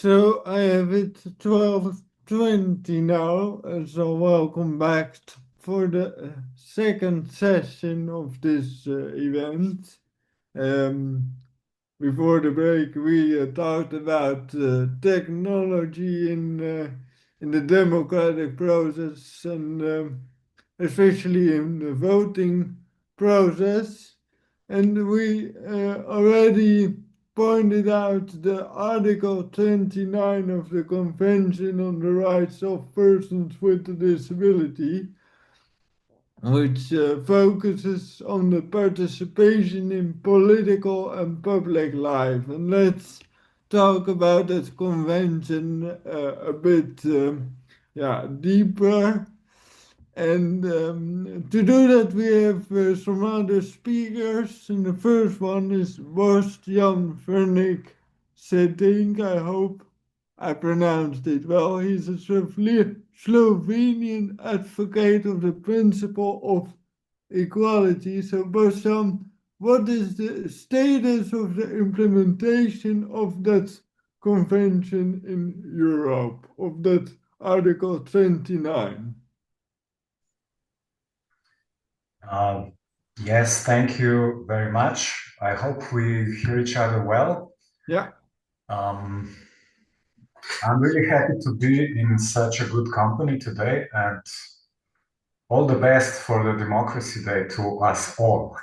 So I have it 12:20 now, so welcome back for the second session of this event. Um, Before the break, we talked about technology in the democratic process and especially in the voting process. And we already pointed out the Article 29 of the Convention on the Rights of Persons with a Disability, which focuses on the participation in political and public life. And let's talk about that convention a bit deeper. And to do that, we have some other speakers. And the first one is Boštjan Vernik Setink. I hope I pronounced it well. He's a Slovenian advocate of the principle of equality. So, Boštjan, what is the status of the implementation of that convention in Europe, of that Article 29? Yes, thank you very much. I hope we hear each other well. Yeah. I'm really happy to be in such a good company today, and all the best for the Democracy Day to us all.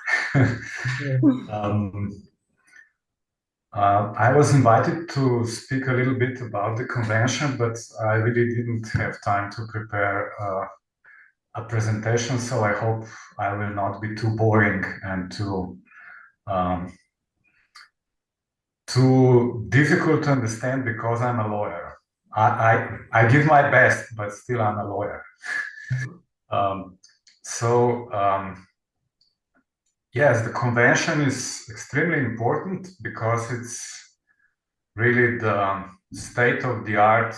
um, I was invited to speak a little bit about the convention, but I really didn't have time to prepare a presentation, so I hope I will not be too boring and um, too difficult to understand because I'm a lawyer. I give my best, but still I'm a lawyer. um, so yes, the convention is extremely important because it's really the state-of-the-art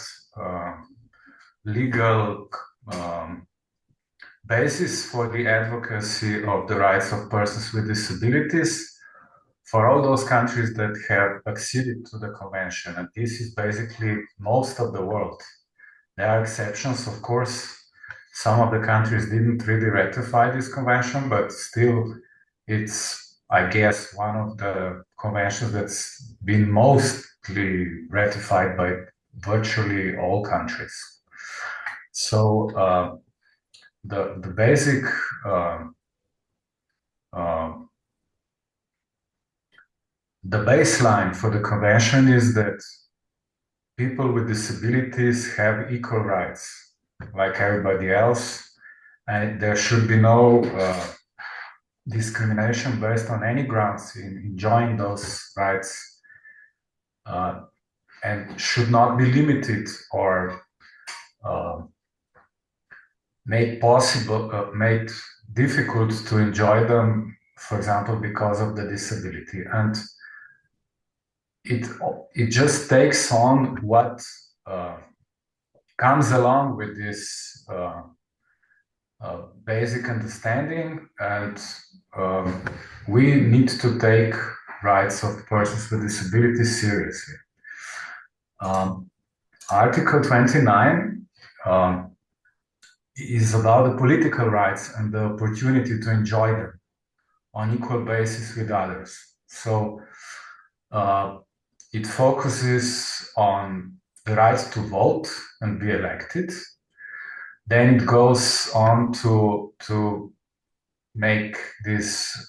legal basis for the advocacy of the rights of persons with disabilities for all those countries that have acceded to the convention. And this is basically most of the world. There are exceptions, of course. Some of the countries didn't really ratify this convention, but still it's, I guess, one of the conventions that's been mostly ratified by virtually all countries. So the basic uh, uh, the baseline for the convention is that people with disabilities have equal rights like everybody else, and there should be no discrimination based on any grounds in enjoying those rights, and should not be limited or uh, made difficult to enjoy them, for example, because of the disability. And it just takes on what comes along with this basic understanding, and we need to take rights of persons with disabilities seriously. Article 29 is about the political rights and the opportunity to enjoy them on equal basis with others. So it focuses on the right to vote and be elected. Then it goes on to make this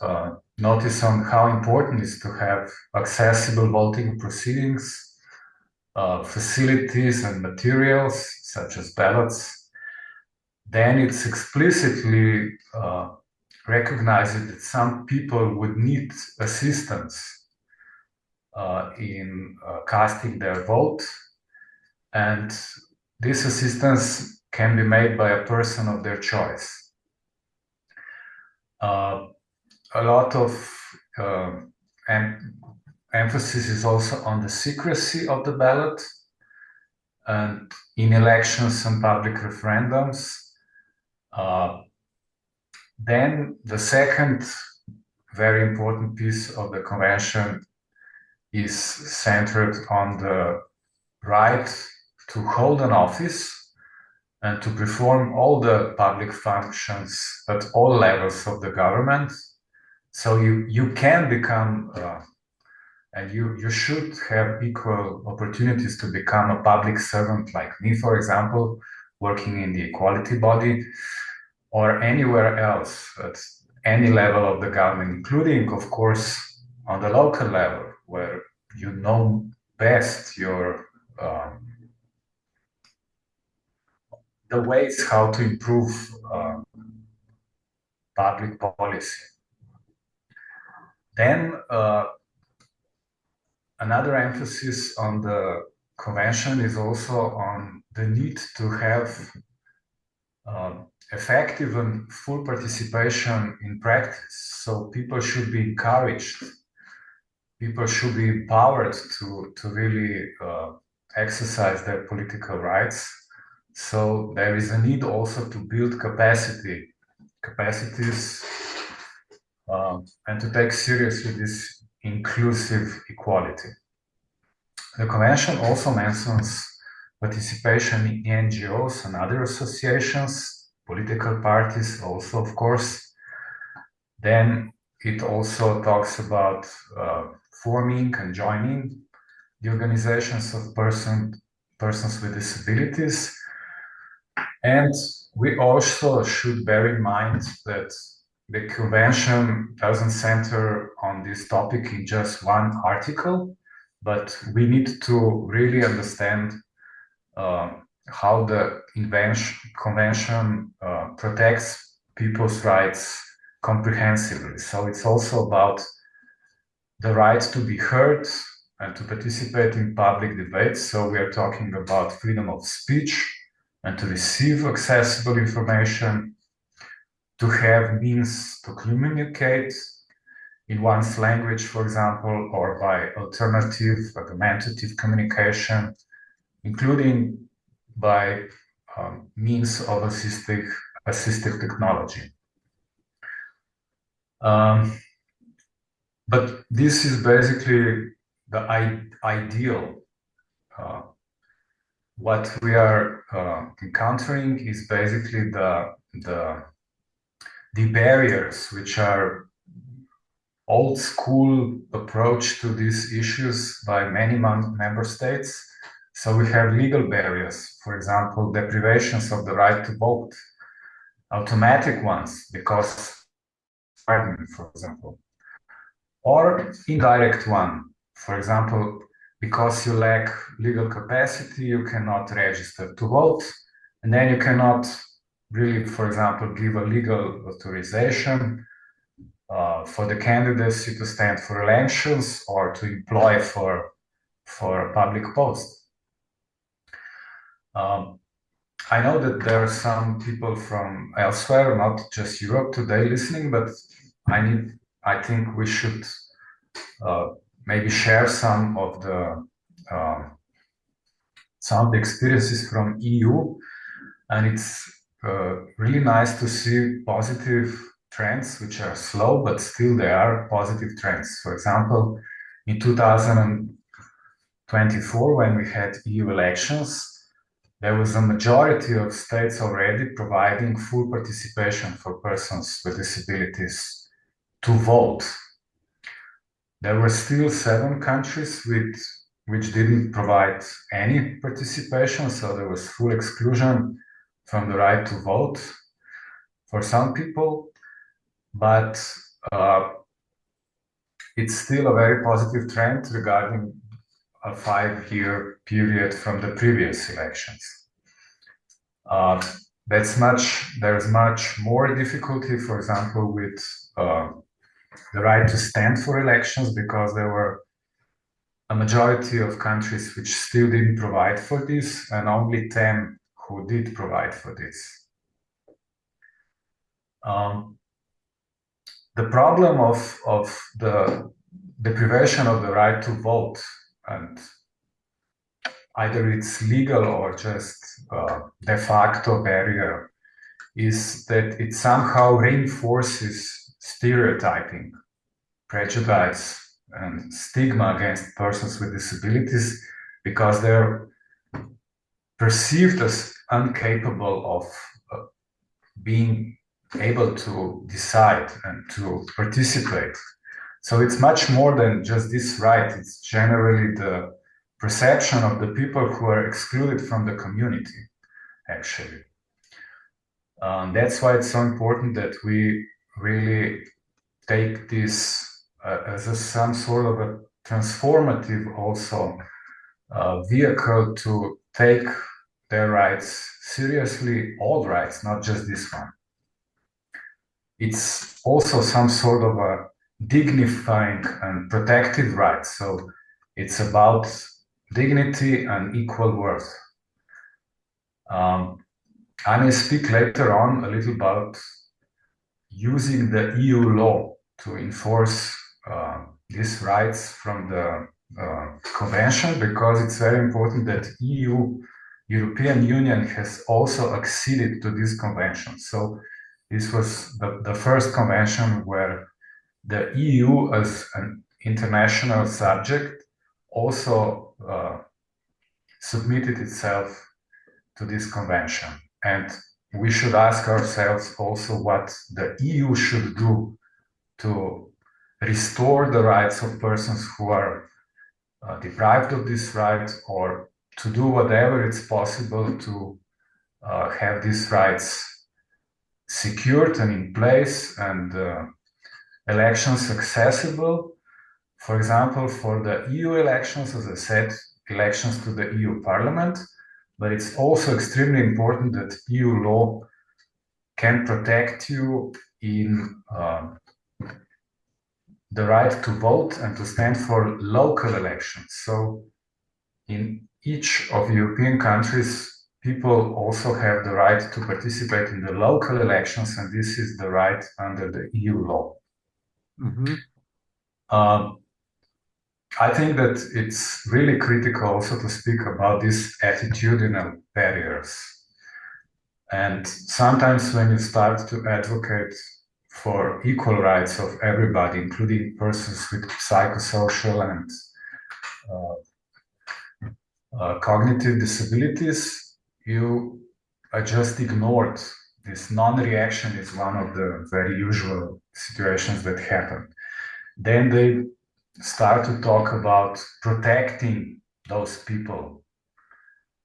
notice on how important it is to have accessible voting proceedings, facilities and materials such as ballots. Then it's explicitly recognizing that some people would need assistance in casting their vote, and this assistance can be made by a person of their choice. A lot of emphasis is also on the secrecy of the ballot, and in elections and public referendums. Then the second very important piece of the convention is centered on the right to hold an office and to perform all the public functions at all levels of the government. So you can become, and you should have equal opportunities to become a public servant like me, for example, working in the equality body or anywhere else at any level of the government, including, of course, on the local level, where you know best your the ways how to improve public policy. Then another emphasis on the convention is also on the need to have effective and full participation in practice. So people should be encouraged, people should be empowered to really exercise their political rights. So there is a need also to build capacities and to take seriously this inclusive equality. The convention also mentions participation in NGOs and other associations, political parties also, of course. Then it also talks about forming and joining the organizations of persons with disabilities. And we also should bear in mind that the convention doesn't center on this topic in just one article, but we need to really understand how the convention protects people's rights comprehensively. So it's also about the right to be heard and to participate in public debates. So we are talking about freedom of speech and to receive accessible information, to have means to communicate in one's language, for example, or by alternative, argumentative communication, including by means of assistive technology. But this is basically the ideal. What we are encountering is basically the barriers, which are old school approach to these issues by many member states. So we have legal barriers, for example, deprivations of the right to vote, automatic ones, because, for example, or indirect one, for example, because you lack legal capacity, you cannot register to vote, and then you cannot really, for example, give a legal authorization for the candidacy to stand for elections or to employ for a public post. I know that there are some people from elsewhere, not just Europe, today listening, but I think we should maybe share some of the experiences from EU, and it's really nice to see positive trends, which are slow, but still there are positive trends. For example, in 2024, when we had EU elections, there was a majority of states already providing full participation for persons with disabilities to vote. There were still 7 countries which didn't provide any participation, so there was full exclusion from the right to vote for some people, but it's still a very positive trend regarding a 5-year period from the previous elections. There's much more difficulty, for example, with the right to stand for elections, because there were a majority of countries which still didn't provide for this, and only 10 who did provide for this. The problem of the deprivation of the right to vote, and either it's legal or just de facto barrier, is that it somehow reinforces stereotyping, prejudice, and stigma against persons with disabilities, because they're perceived as incapable of being able to decide and to participate. So it's much more than just this right. It's generally the perception of the people who are excluded from the community, actually. That's why it's so important that we really take this as some sort of a transformative also vehicle to take their rights seriously, all rights, not just this one. It's also some sort of a dignifying and protective right. So it's about dignity and equal worth. I may speak later on a little about using the EU law to enforce these rights from the convention, because it's very important that European Union has also acceded to this convention. So this was the first convention where the EU as an international subject also submitted itself to this convention. And we should ask ourselves also what the EU should do to restore the rights of persons who are deprived of this right, or to do whatever it's possible to have these rights secured and in place, and elections accessible. For example, for the EU elections, as I said, elections to the EU Parliament, but it's also extremely important that EU law can protect you in the right to vote and to stand for local elections. So in each of European countries, people also have the right to participate in the local elections, and this is the right under the EU law. I think that it's really critical also to speak about these attitudinal barriers. And sometimes when you start to advocate for equal rights of everybody, including persons with psychosocial and cognitive disabilities, you are just ignored. This non-reaction is one of the very usual situations that happen. Then they start to talk about protecting those people,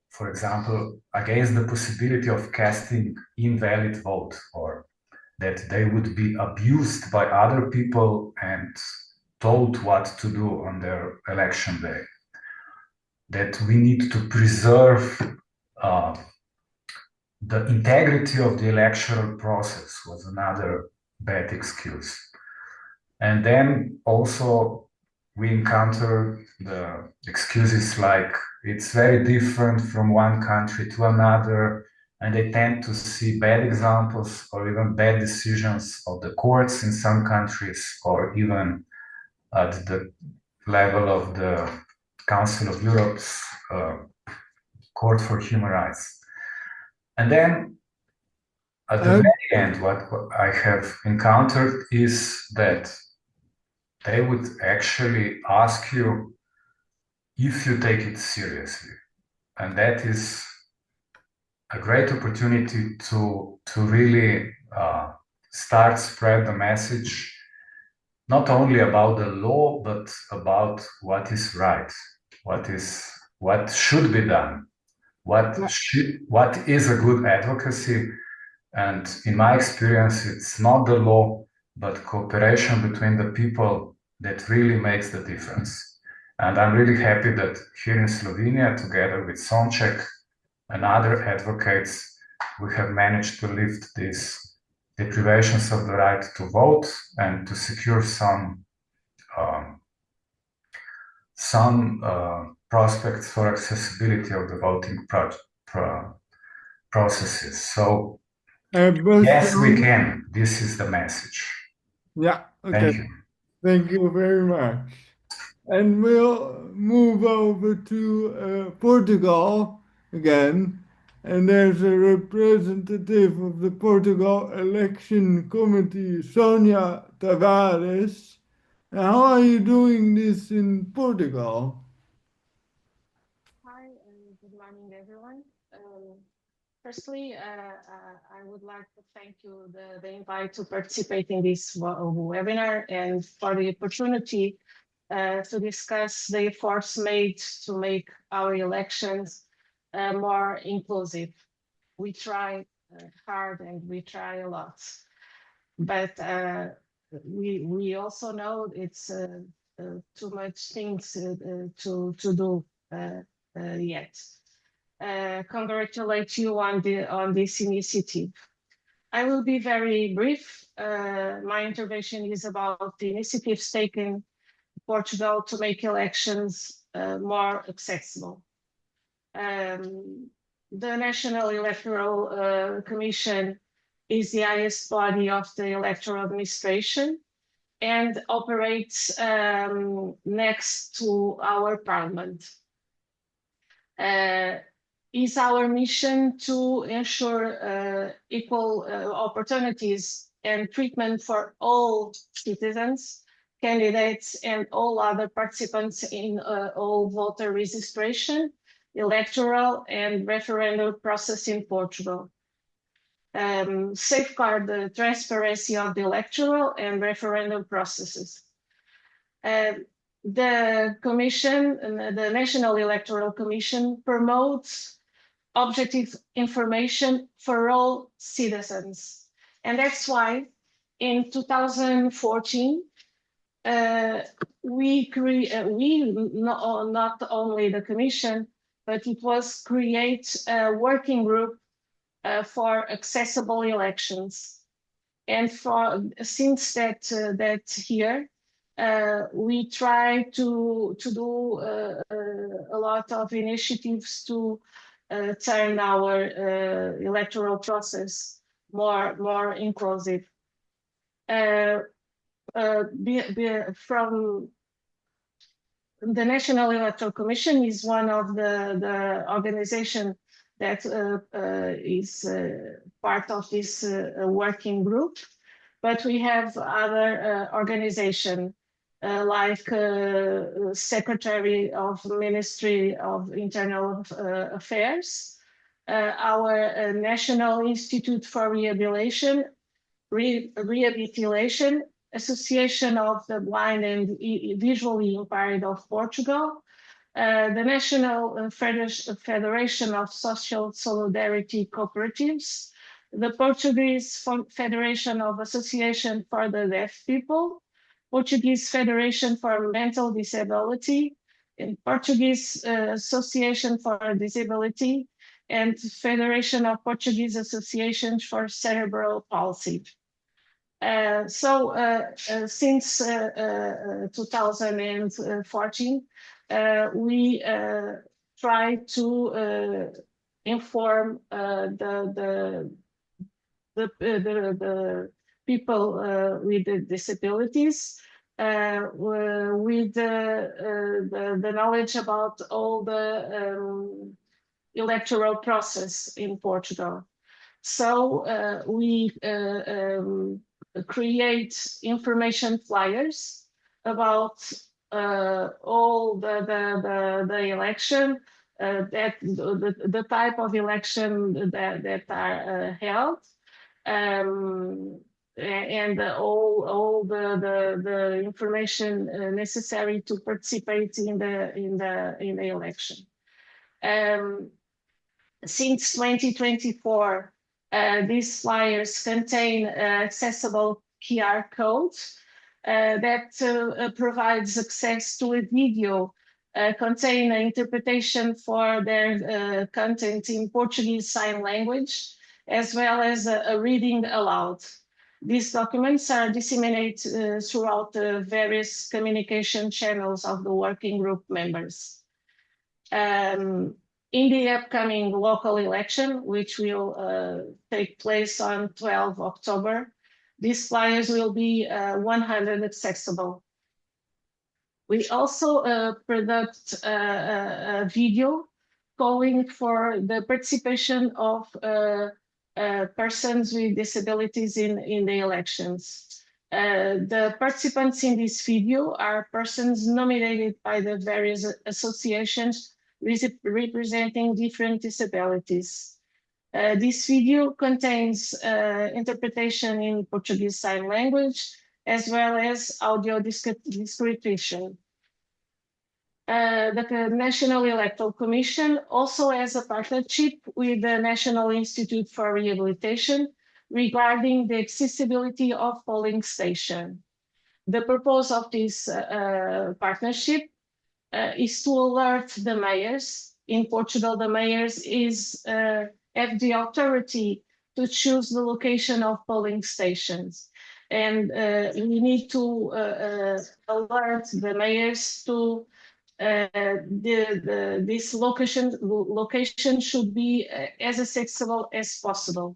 for example, against the possibility of casting invalid vote, or that they would be abused by other people and told what to do on their election day. That we need to preserve the integrity of the electoral process was another bad excuse. And then also we encounter the excuses like it's very different from one country to another, and they tend to see bad examples or even bad decisions of the courts in some countries, or even at the level of the Council of Europe's Court for Human Rights. And then at the very end, what I have encountered is that they would actually ask you if you take it seriously. And that is a great opportunity to really start spread the message, not only about the law, but about what is right, what should be done, what is a good advocacy. And in my experience, it's not the law, but cooperation between the people that really makes the difference. And I'm really happy that here in Slovenia, together with Sonček and other advocates, we have managed to lift these deprivations of the right to vote and to secure some prospects for accessibility of the voting processes. So yes, we can. This is the message. Yeah, okay. Thank you. Thank you very much. And we'll move over to Portugal again. And there's a representative of the Portugal Election Committee, Sonia Tavares. How are you doing this in Portugal? Hi, and good morning, everyone. Firstly, I would like to thank you the invite to participate in this webinar and for the opportunity to discuss the efforts made to make our elections more inclusive. We try hard and we try a lot, but we also know it's too much things to do yet. Congratulate you on this initiative. I will be very brief. My intervention is about the initiatives taken in Portugal to make elections more accessible. The National Electoral Commission is the highest body of the electoral administration and operates next to our parliament. Is our mission to ensure equal opportunities and treatment for all citizens, candidates, and all other participants in all voter registration, electoral, and referendum process in Portugal. Safeguard the transparency of the electoral and referendum processes. The Commission, the National Electoral Commission, promotes objective information for all citizens. And that's why in 2014, not only the Commission, but it was create a working group for accessible elections. And since that year, we try to do a lot of initiatives to turn our electoral process more inclusive. From the National Electoral Commission is one of the organization that is part of this working group, but we have other organizations like Secretary of Ministry of Internal Affairs, our National Institute for Rehabilitation, Association of the Blind and Visually Impaired of Portugal, the National Federation of Social Solidarity Cooperatives, the Portuguese Federation of Association for the Deaf People, Portuguese Federation for Mental Disability, and Portuguese Association for Disability, and Federation of Portuguese Associations for Cerebral Palsy. Since 2014, we try to inform the people with disabilities with the knowledge about all the electoral process in Portugal. So we create information flyers about all the election, that the type of election that are held, and all the information necessary to participate in the election. Since 2024, these flyers contain accessible QR codes that provides access to a video contain an interpretation for their content in Portuguese Sign Language, as well as a reading aloud. These documents are disseminated throughout the various communication channels of the working group members. In the upcoming local election, which will take place on 12 October, these flyers will be 100% accessible. We also product a video calling for the participation of persons with disabilities in the elections. The participants in this video are persons nominated by the various associations representing different disabilities. This video contains interpretation in Portuguese Sign Language, as well as audio description. The National Electoral Commission also has a partnership with the National Institute for Rehabilitation regarding the accessibility of polling stations. The purpose of this partnership is to alert the mayors. In Portugal, the mayors have the authority to choose the location of polling stations. And we need to alert the mayors to this location should be as accessible as possible.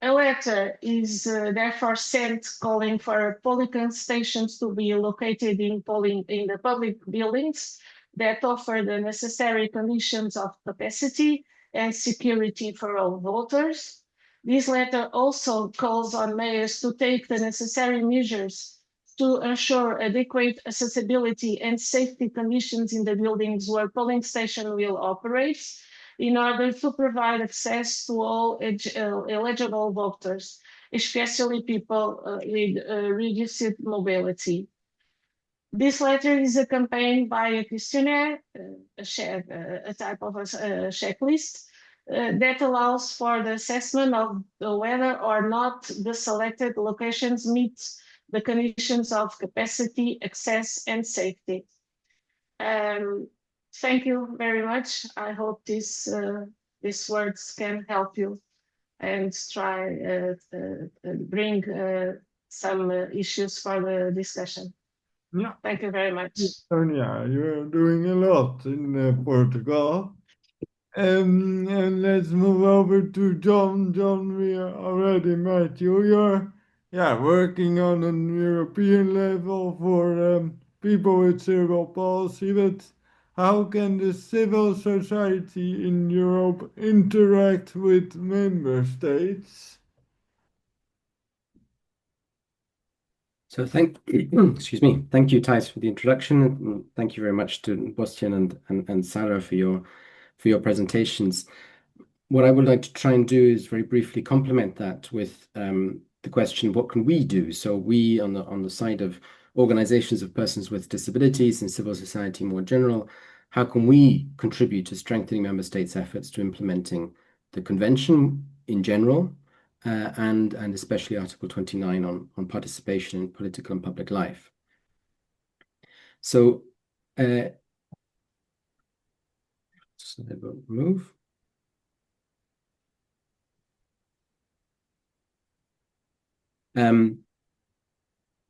A letter is therefore sent calling for polling stations to be located in the public buildings that offer the necessary conditions of capacity and security for all voters. This letter also calls on mayors to take the necessary measures to ensure adequate accessibility and safety conditions in the buildings where polling station will operate, in order to provide access to all eligible voters, especially people with reduced mobility. This letter is accompanied by a questionnaire, a type of a checklist, that allows for the assessment of whether or not the selected locations meet the conditions of capacity, access, and safety. Thank you very much. I hope these words can help you and try bring some issues for the discussion. Yeah. Thank you very much. Sonia, you're doing a lot in Portugal. And let's move over to John. John, we already met you. You're working on an European level for people with cerebral palsy, but how can the civil society in Europe interact with member states? So excuse me, thank you, Thijs, for the introduction. Thank you very much to Bastian and Sarah for your presentations. What I would like to try and do is very briefly complement that with the question, what can we do? So we, on the side of organizations of persons with disabilities and civil society more general, how can we contribute to strengthening member states' efforts to implementing the convention in general, and especially Article 29 on participation in political and public life. So, move.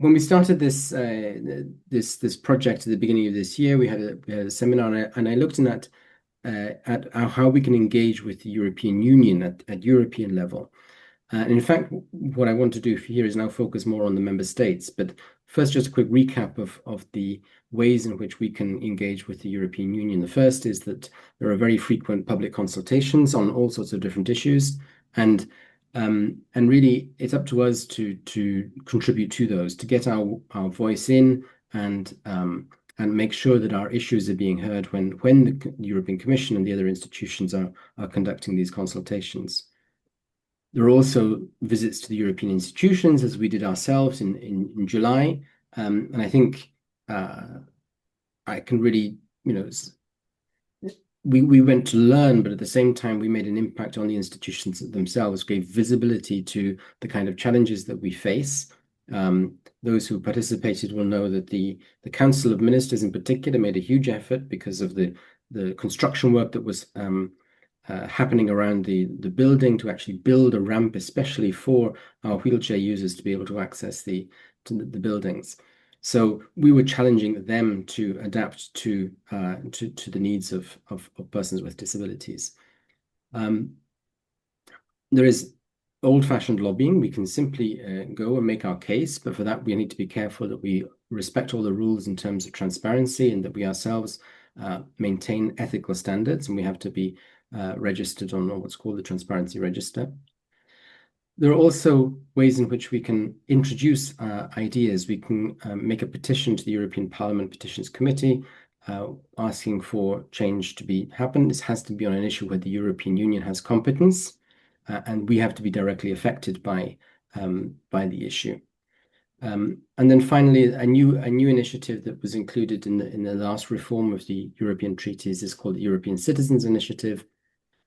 When we started this project at the beginning of this year, we had a seminar, and I looked at how we can engage with the European Union at European level. And in fact, what I want to do here is now focus more on the member states. But first, just a quick recap of the ways in which we can engage with the European Union. The first is that there are very frequent public consultations on all sorts of different issues. And really, it's up to us to contribute to those, to get our voice in and make sure that our issues are being heard when the European Commission and the other institutions are conducting these consultations. There are also visits to the European institutions, as we did ourselves in July. And I think I can really, we went to learn, but at the same time, we made an impact on the institutions themselves, gave visibility to the kind of challenges that we face. Those who participated will know that the Council of Ministers in particular made a huge effort because of the construction work that was happening around the building to actually build a ramp, especially for our wheelchair users to be able to access the buildings. So we were challenging them to adapt to the needs of persons with disabilities. There is old-fashioned lobbying. We can simply go and make our case, but for that we need to be careful that we respect all the rules in terms of transparency and that we ourselves maintain ethical standards, and we have to be registered on what's called the Transparency Register. there are also ways in which we can introduce ideas. We can make a petition to the European Parliament Petitions Committee asking for change to happen. This has to be on an issue where the European Union has competence, and we have to be directly affected by the issue. And then finally, a new initiative that was included in the last reform of the European treaties is called the European Citizens Initiative.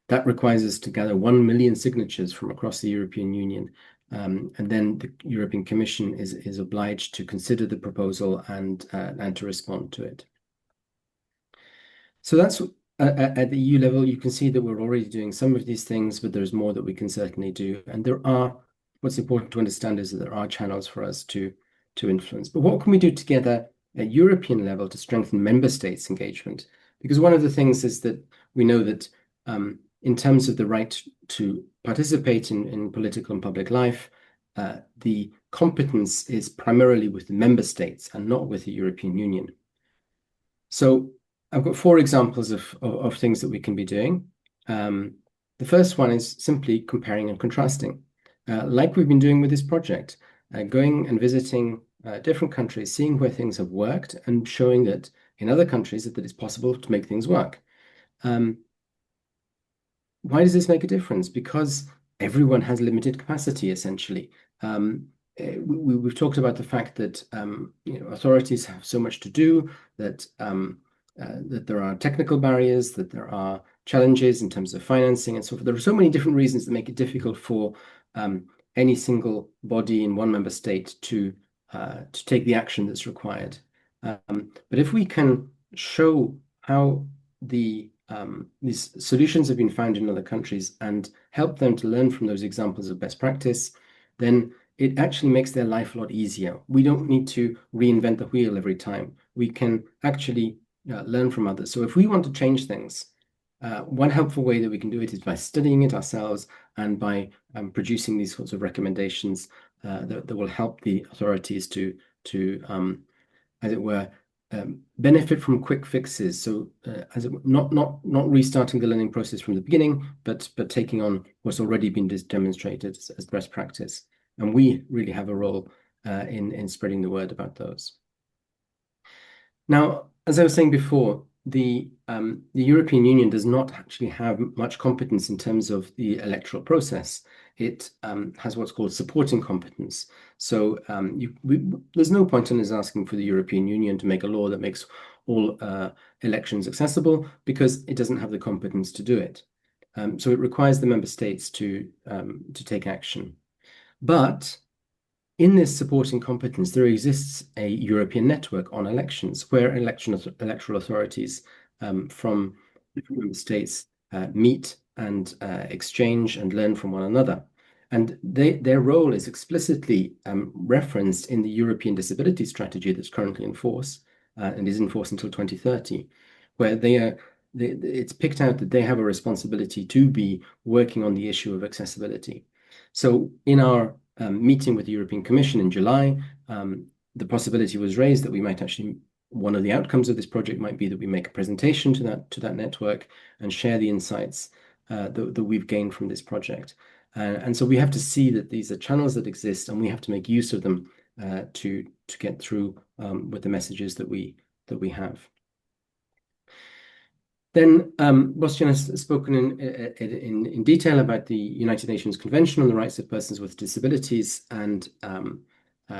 That requires us to gather 1 million signatures from across the European Union. And then the European Commission is obliged to consider the proposal and to respond to it. So that's at the EU level. You can see that we're already doing some of these things, but there's more that we can certainly do. And what's important to understand is that there are channels for us to influence. But what can we do together at European level to strengthen member states' engagement? Because one of the things is that we know that in terms of the right to participate in political and public life, the competence is primarily with the member states and not with the European Union. So I've got 4 examples of things that we can be doing. The first one is simply comparing and contrasting, like we've been doing with this project, going and visiting different countries, seeing where things have worked and showing that in other countries that it's possible to make things work. Why does this make a difference? Because everyone has limited capacity, essentially. We've talked about the fact that authorities have so much to do, that there are technical barriers, that there are challenges in terms of financing and so forth. There are so many different reasons that make it difficult for any single body in one member state to take the action that's required. But if we can show how these solutions have been found in other countries and help them to learn from those examples of best practice, then it actually makes their life a lot easier. We don't need to reinvent the wheel every time. We can actually learn from others. So if we want to change things, one helpful way that we can do it is by studying it ourselves and by producing these sorts of recommendations that will help the authorities to as it were, benefit from quick fixes. So not restarting the learning process from the beginning, but taking on what's already been demonstrated as best practice. And we really have a role in spreading the word about those. Now, as I was saying before, the European Union does not actually have much competence in terms of the electoral process. It has what's called supporting competence. So there's no point in us asking for the European Union to make a law that makes all elections accessible, because it doesn't have the competence to do it. So it requires the member states to take action. But in this supporting competence, there exists a European network on elections where electoral authorities from different member states meet and exchange and learn from one another. And their role is explicitly referenced in the European disability strategy that's currently in force and is in force until 2030, where it's picked out that they have a responsibility to be working on the issue of accessibility. So in our meeting with the European Commission in July, the possibility was raised that we might actually, one of the outcomes of this project might be that we make a presentation to that network and share the insights that we've gained from this project. And so we have to see that these are channels that exist, and we have to make use of them to get through with the messages that we have. Then Bastian has spoken in detail about the United Nations Convention on the Rights of Persons with Disabilities and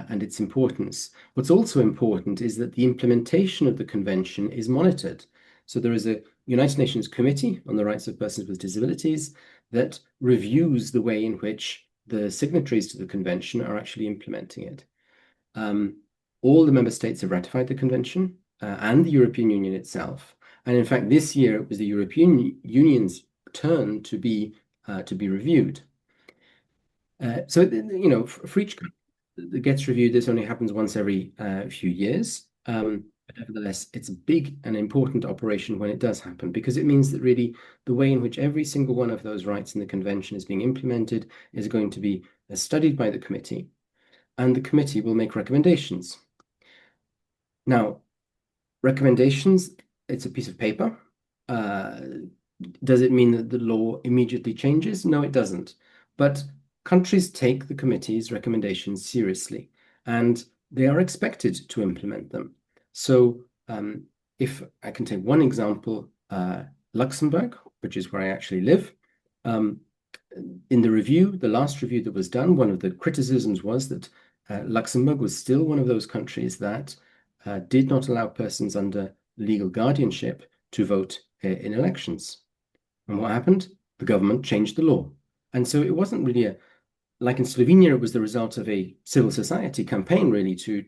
its importance. What's also important is that the implementation of the convention is monitored. So there is a United Nations Committee on the Rights of Persons with Disabilities that reviews the way in which the signatories to the convention are actually implementing it. All the member states have ratified the convention and the European Union itself. And in fact, this year it was the European Union's turn to be reviewed. So for each country that gets reviewed, this only happens once every few years. But nevertheless, it's a big and important operation when it does happen, because it means that really the way in which every single one of those rights in the convention is being implemented is going to be studied by the committee, and the committee will make recommendations. Now, recommendations, it's a piece of paper. Does it mean that the law immediately changes? No, it doesn't. But countries take the committee's recommendations seriously, and they are expected to implement them. So if I can take one example, Luxembourg, which is where I actually live, in the review, the last review that was done, one of the criticisms was that Luxembourg was still one of those countries that did not allow persons under legal guardianship to vote in elections. And what happened? The government changed the law. And so it wasn't really like in Slovenia, it was the result of a civil society campaign, really, to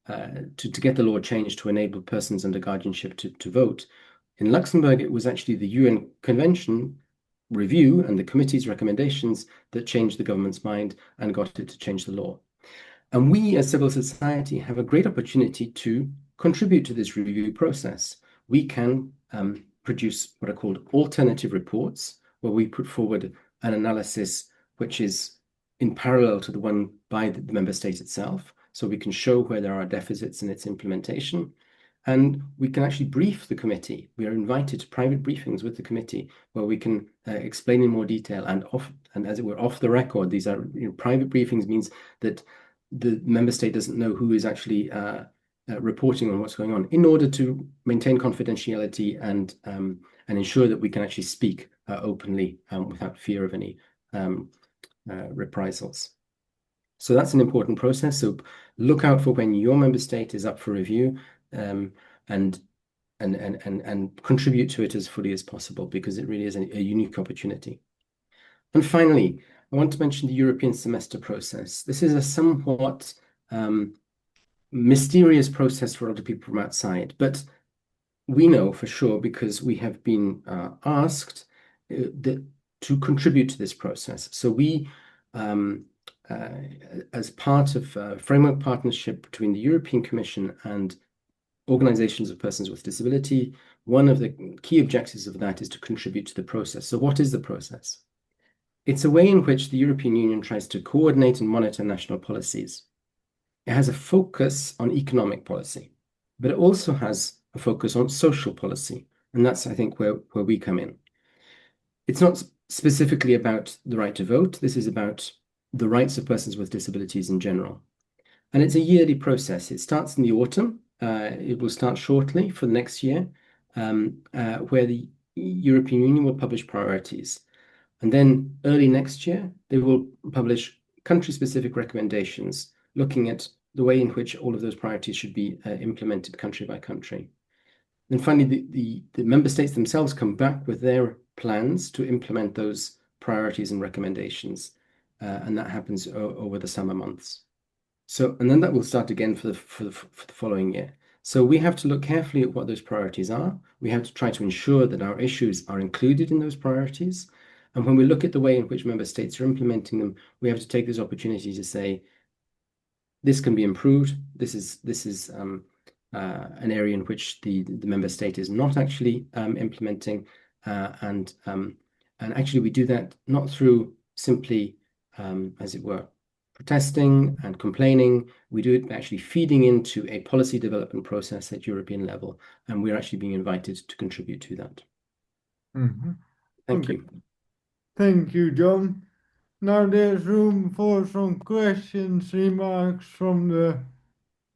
get the law changed to enable persons under guardianship to vote. In Luxembourg, it was actually the UN Convention review and the committee's recommendations that changed the government's mind and got it to change the law. And we as civil society have a great opportunity to contribute to this review process. We can produce what are called alternative reports, where we put forward an analysis which is in parallel to the one by the member state itself. So we can show where there are deficits in its implementation. And we can actually brief the committee. We are invited to private briefings with the committee where we can explain in more detail and as it were off the record. These are private briefings, means that the member state doesn't know who is actually reporting on what's going on, in order to maintain confidentiality and ensure that we can actually speak openly without fear of any reprisals. So that's an important process. So look out for when your member state is up for review, and contribute to it as fully as possible, because it really is a unique opportunity. And finally, I want to mention the European semester process. This is a somewhat mysterious process for other people from outside, but we know for sure, because we have been asked to contribute to this process. So we, as part of a framework partnership between the European Commission and organizations of persons with disability, one of the key objectives of that is to contribute to the process. So what is the process? It's a way in which the European Union tries to coordinate and monitor national policies. It has a focus on economic policy, but it also has a focus on social policy. And that's, I think, where we come in. It's not specifically about the right to vote. This is about the rights of persons with disabilities in general. And it's a yearly process. It starts in the autumn. It will start shortly for the next year, where the European Union will publish priorities. And then early next year, they will publish country-specific recommendations, looking at the way in which all of those priorities should be implemented country by country. Then finally, the member states themselves come back with their plans to implement those priorities and recommendations. And that happens over the summer months. So, and then that will start again for the following year. So we have to look carefully at what those priorities are. We have to try to ensure that our issues are included in those priorities. And when we look at the way in which member states are implementing them, we have to take this opportunity to say, this can be improved. This is an area in which the member state is not actually implementing. And actually we do that not through simply, as it were, protesting and complaining. We do it actually feeding into a policy development process at European level, and we're actually being invited to contribute to that. Mm-hmm. Thank you. Thank you, John. Now there's room for some questions, remarks from the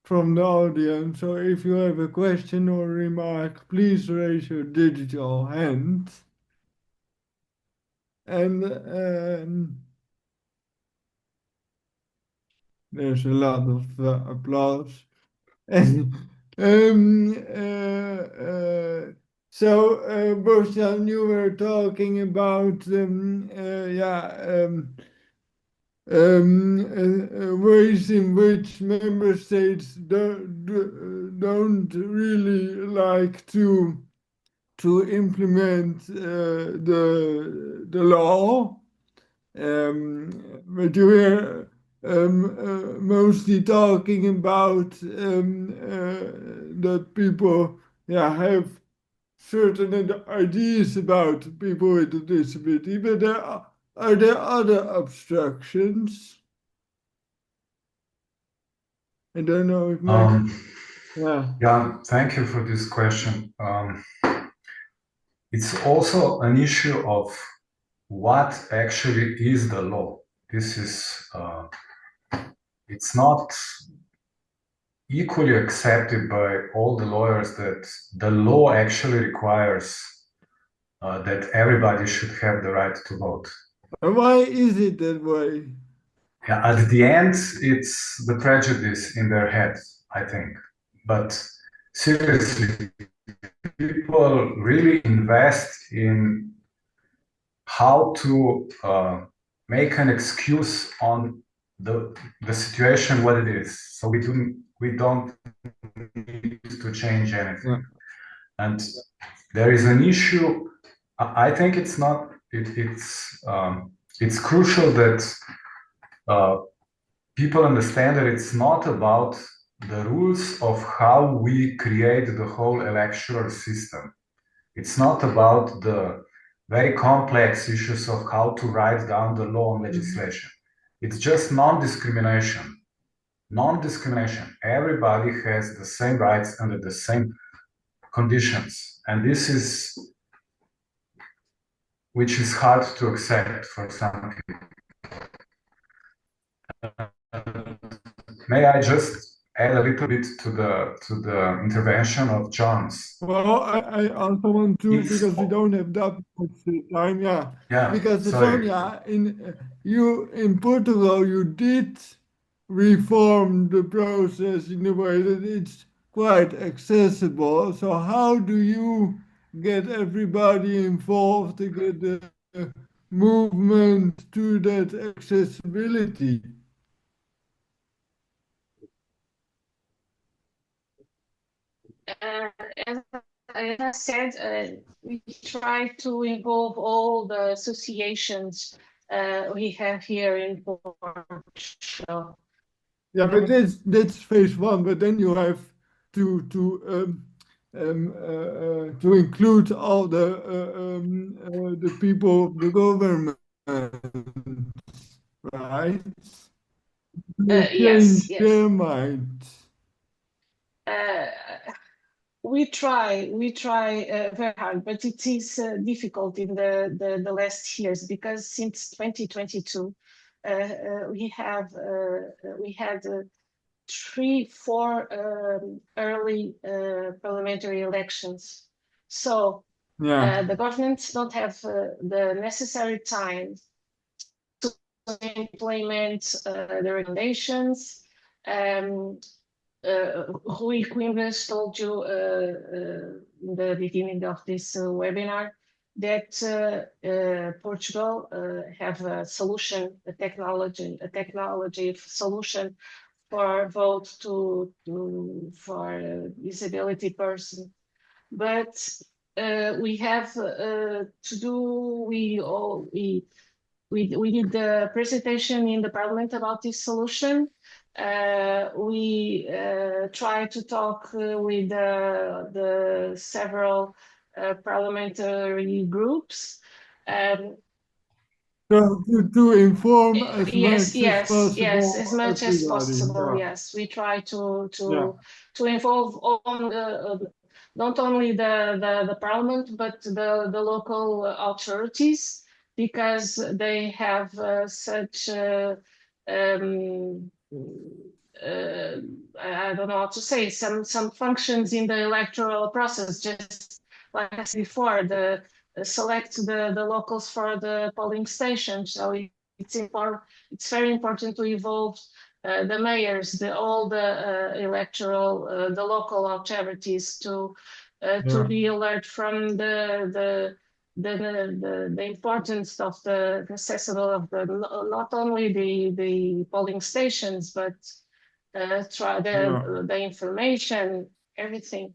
audience. So if you have a question or remark, please raise your digital hand. And there's a lot of applause. So, Bosjan, you were talking about ways in which member states don't really like to implement the law. But you were mostly talking about that people have certain ideas about people with a disability, but are there other obstructions? I don't know if yeah, thank you for this question. It's also an issue of what actually is the law. This is, it's not equally accepted by all the lawyers that the law actually requires that everybody should have the right to vote. Why is it that way? Yeah, at the end, it's the prejudice in their head, I think. But seriously, people really invest in how to make an excuse on the situation what it is. So we don't need to change anything. Yeah. And there is an issue. I think it's not. It's crucial that people understand that it's not about the rules of how we create the whole electoral system. It's not about the very complex issues of how to write down the law and legislation. It's just non-discrimination. Non-discrimination. Everybody has the same rights under the same conditions. And this is, which is hard to accept for some people. May I just add a little bit to the intervention of John's? Well, I also want to, It's- because we don't have that much time, yeah. Yeah, Because sorry. Sonia, in Portugal, you did reform the process in a way that it's quite accessible. So how do you get everybody involved to get the movement to that accessibility? As I said, we try to involve all the associations we have here in Portugal. Yeah, but that's phase one. But then you have to include all the people of the government, right? To Yes, change their minds. we try very hard, but it is difficult in the last years because since 2022, we had 3-4 early parliamentary elections. So Yeah. the governments don't have the necessary time to implement the recommendations. Rui Coimbras told you in the beginning of this webinar that Portugal have a solution, a technology solution for vote for disability person, but we have to do. We did the presentation in the parliament about this solution. We try to talk with the several parliamentary groups. So to inform as Yes, much as possible as much as everybody. possible. Yeah. Yes, we try to Yeah. involve on not only the parliament but the local authorities, because they have such I don't know how to say, some functions in the electoral process, just like I said before, the select the locals for the polling station. So it's very important to involve the mayors, all the electoral, the local authorities to be alert from the importance of the accessible of not only the polling stations, but try the information, everything.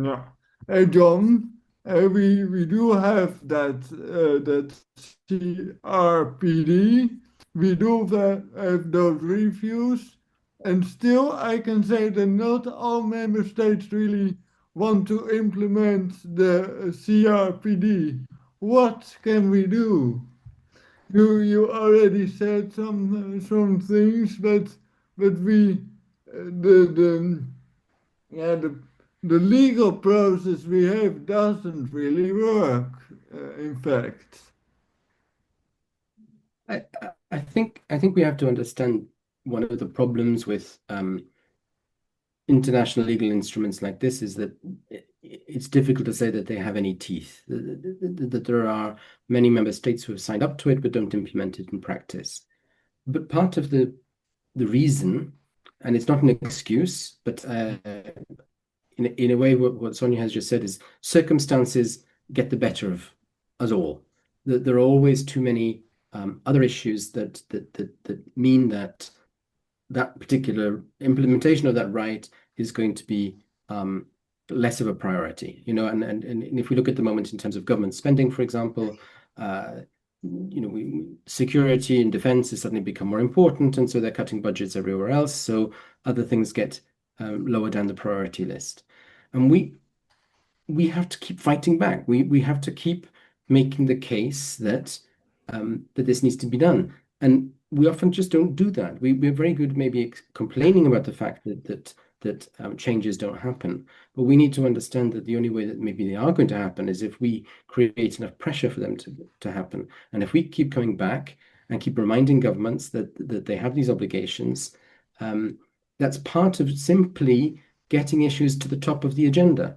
Yeah. Hey, John, we do have that CRPD. We do have those reviews, and still I can say that not all member states really want to implement the CRPD. What can we do? You already said some things, but we the yeah the legal process we have doesn't really work. in fact. I think we have to understand one of the problems with international legal instruments like this is that it's difficult to say that they have any teeth. That there are many member states who have signed up to it but don't implement it in practice. But part of the reason, and it's not an excuse, but in a way, what Sonia has just said is circumstances get the better of us all. There are always too many other issues that mean that particular implementation of that right is going to be less of a priority. And if we look at the moment in terms of government spending, for example, security and defense has suddenly become more important, and so they're cutting budgets everywhere else. So other things get lower down the priority list, and we have to keep fighting back. We have to keep making the case that this needs to be done, and we often just don't do that. We're very good maybe complaining about the fact that changes don't happen, but we need to understand that the only way that maybe they are going to happen is if we create enough pressure for them to happen. And if we keep coming back and keep reminding governments that they have these obligations, that's part of simply getting issues to the top of the agenda.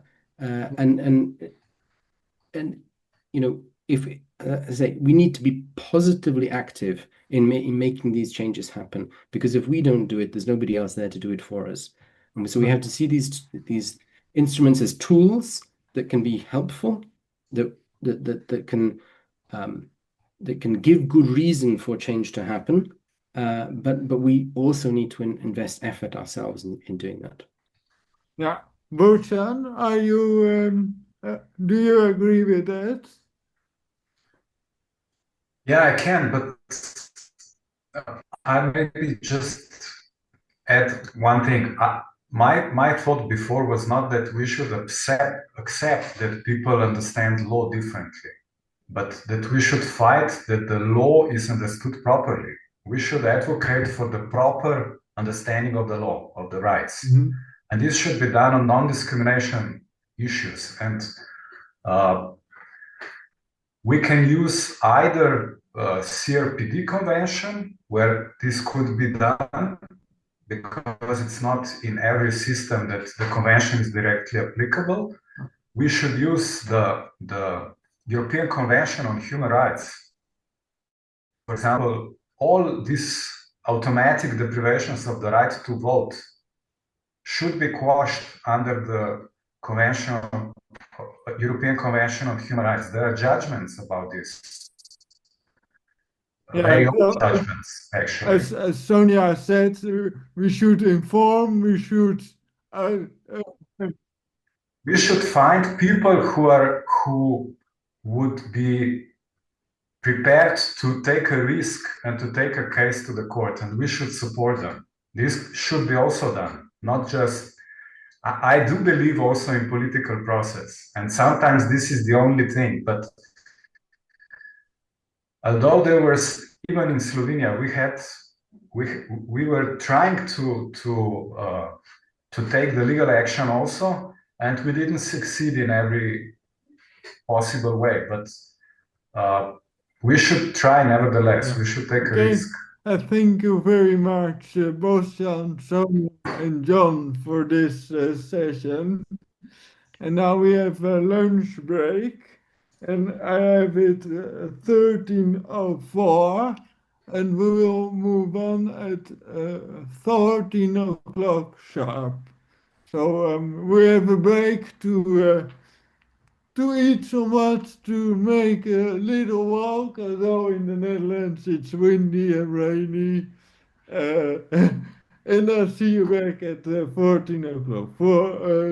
If as I say, we need to be positively active in making these changes happen, because if we don't do it, there's nobody else there to do it for us. And so we have to see these instruments as tools that can be helpful, that can give good reason for change to happen, but we also need to invest effort ourselves in doing that. Yeah, Boshan, do you agree with that? Yeah, I can, but I maybe just add one thing. My thought before was not that we should accept that people understand law differently, but that we should fight that the law is understood properly. We should advocate for the proper understanding of the law, of the rights. Mm-hmm. And this should be done on non-discrimination issues. And we can use either CRPD convention, where this could be done, because it's not in every system that the convention is directly applicable. We should use the European Convention on Human Rights. For example, all these automatic deprivations of the right to vote should be quashed under the European Convention on Human Rights. There are judgments about this. Yeah, very old judgments, actually. As Sonia said, we should inform, we should find people who would be prepared to take a risk and to take a case to the court, and we should support them. This should be also done, not just. I do believe also in political process, and sometimes this is the only thing. But although there was, even in Slovenia, we were trying to take the legal action also, and we didn't succeed in every possible way. But we should try nevertheless. Yeah. We should take a risk. Thank you very much, Boshan, Sonia, and John, for this session. And now we have a lunch break, and I have it 13:04, and we will move on at 14 o'clock sharp. So we have a break to eat somewhat, to make a little walk, although in the Netherlands it's windy and rainy. And I'll see you back at 14 o'clock.